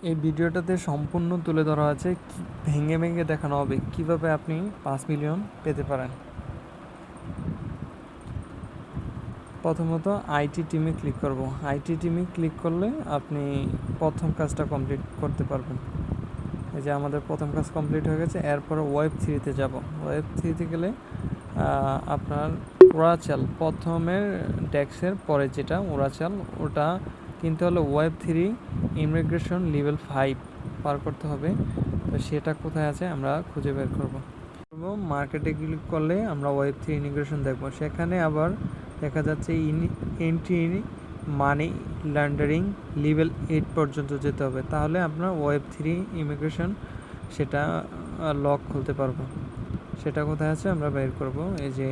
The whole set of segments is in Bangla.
এই ভিডিওটাতে সম্পূর্ণ তুলে ধরা আছে, ভেঙে ভেঙে দেখানো হবে কিভাবে আপনি 5 মিলিয়ন পেতে পারেন। প্রথমত আইটি টিমে ক্লিক করব। আইটি টিমে ক্লিক করলে আপনি প্রথম কাজটা কমপ্লিট করতে পারবেন। এই যে আমাদের প্রথম কাজ কমপ্লিট হয়ে গেছে। এরপরে ওয়েব 3-তে যাব। ওয়েব 3-তে গেলে আপনার ওরাচাল প্রথমের ডেক্সের পরে যেটা ওরাচাল, ওটা কিনতে হলে ওয়েব 3 ইমিগ্রেশন লেভেল 5 পার করতে হবে। তো সেটা কোথায় আছে আমরা খুঁজে বের করব। মার্কেটে ক্লিক করলে আমরা ওয়েব 3 ইমিগ্রেশন দেখব। সেখানে আবার দেখা যাচ্ছে এন্ট্রি মানি লন্ডারিং লেভেল 8 পর্যন্ত যেতে হবে, তাহলে আপনার ওয়েব 3 ইমিগ্রেশন সেটা লক খুলতে পারবো। সেটা কোথায় আছে আমরা বের করব। এই যে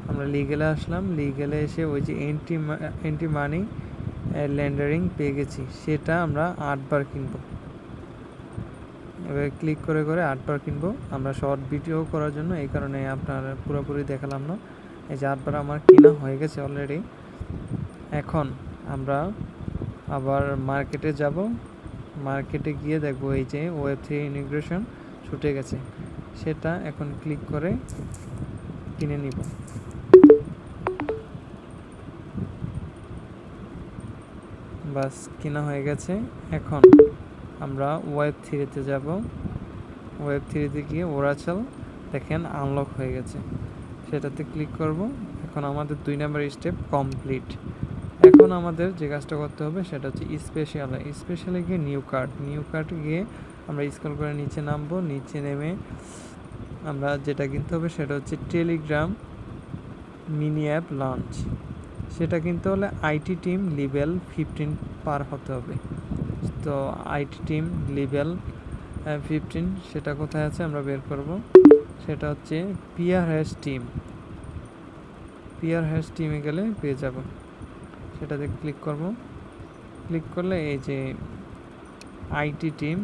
আমরা লিগেলে আসলাম, লিগেলে এসে ওই যে এন্ট্রি মানি ল্যান্ডারিং পেয়ে গেছি, সেটা আমরা 8 বার কিনবো। এবার ক্লিক করে করে 8 বার কিনবো। আমরা শর্ট ভিডিও করার জন্য এই কারণে আপনার পুরোপুরি দেখালাম না। এই যে 8 বার আমার কিনা হয়ে গেছে অলরেডি। এখন আমরা আবার মার্কেটে যাব। মার্কেটে গিয়ে দেখবো এই যে ওয়েব 3 ইমিগ্রেশন ছুটে গেছে, সেটা এখন ক্লিক করে কিনে নিব। বাস কিনা হয়ে গেছে। এখন আমরা ওয়েব 3-তে যাব। ওয়েব 3-তে গিয়ে ওরাচাল দেখেন আনলক হয়ে গেছে, সেটাতে ক্লিক করব। এখন আমাদের 2 নাম্বার স্টেপ কমপ্লিট। এখন আমাদের যে কাজটা করতে হবে সেটা হচ্ছে স্পেশালে গিয়ে নিউ কার্ড গিয়ে আমরা স্ক্রল করে নিচে নামবো। নিচে নেমে আমরা যেটা কিনতে হবে সেটা হচ্ছে টেলিগ্রাম মিনি অ্যাপ লঞ্চ। সেটা কিনতে হলে আইটি টিম লেভেল 15 পার হতে হবে। তো আইটি টিম লেভেল 15 সেটা কোথায় আছে আমরা বের করব। সেটা হচ্ছে পিয়ার হ্যাশ টিমে গেলে পেয়ে যাব। সেটাতে ক্লিক করব। ক্লিক করলে এই যে আইটি টিম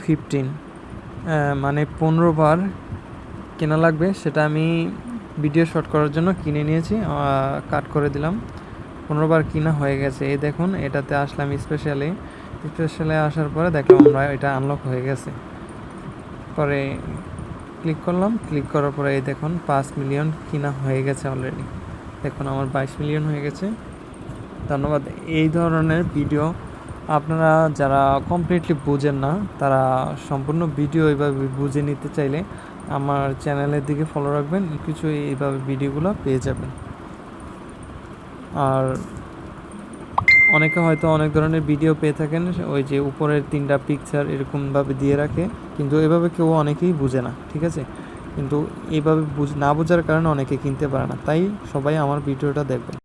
15 মানে 15 বার কেনা লাগবে। সেটা আমি ভিডিও শট করার জন্য কিনে নিয়েছি, কাট করে দিলাম। 15 বার কিনা হয়ে গেছে। এই দেখুন, এটাতে আসলাম স্পেশালে আসার পরে দেখলাম আমরা এটা আনলক হয়ে গেছে। পরে ক্লিক করলাম, ক্লিক করার পরে এই দেখুন 5 মিলিয়ন কিনা হয়ে গেছে অলরেডি। দেখুন আমার 22 মিলিয়ন হয়ে গেছে। ধন্যবাদ। এই ধরনের ভিডিও আপনারা যারা কমপ্লিটলি বুঝেন না, তারা সম্পূর্ণ ভিডিও এইভাবে বুঝে নিতে চাইলে আমার চ্যানেলের দিকে ফলো রাখবেন, কিছু এইভাবে ভিডিওগুলো পেয়ে যাবেন। আর অনেকে হয়তো অনেক ধরনের ভিডিও পেয়ে থাকেন, ওই যে উপরের 3টা পিকচার এরকমভাবে দিয়ে রাখে, কিন্তু এভাবে কেউ অনেকেই বুঝে না, ঠিক আছে। কিন্তু এইভাবে না বোঝার কারণে অনেকে কিনতে পারে না, তাই সবাই আমার ভিডিওটা দেখবেন।